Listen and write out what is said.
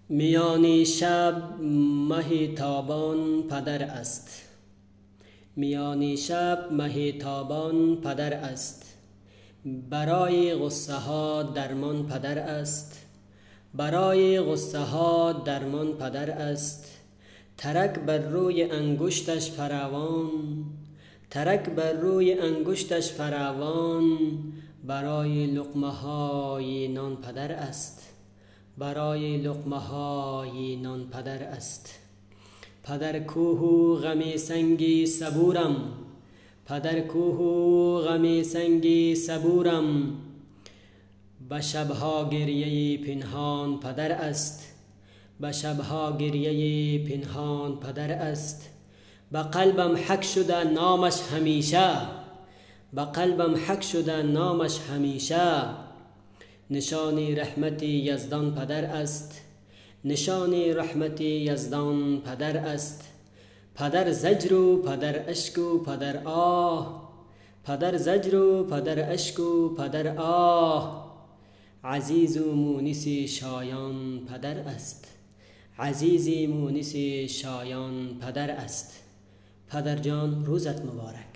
میانی شب مه تابان پدر است، میانی شب مه تابان پدر است. برای غصه ها درمان پدر است، برای غصه ها درمان پدر است. ترک بر روی انگشتش فراوان، ترک بر روی انگشتش فراوان. برای لقمه های نان پدر است، برای لقمه های نان پدر است. پدر کوه و غم سنگی صبورم، پدر کوه و غم سنگی صبورم. به شبها گریه پنهان پدر است، به شبها گریه پنهان پدر است. به قلبم حک شده نامش همیشه، به قلبم حک شده نامش همیشه. نشان رحمت یزدان پدر است، نشان رحمت یزدان پدر است. پدر زجر و پدر اشک و پدر آه، پدر زجر و پدر اشک و پدر آه. عزیز و مونس شایان پدر است، عزیز مونس شایان پدر است. پدر جان روزت مبارک.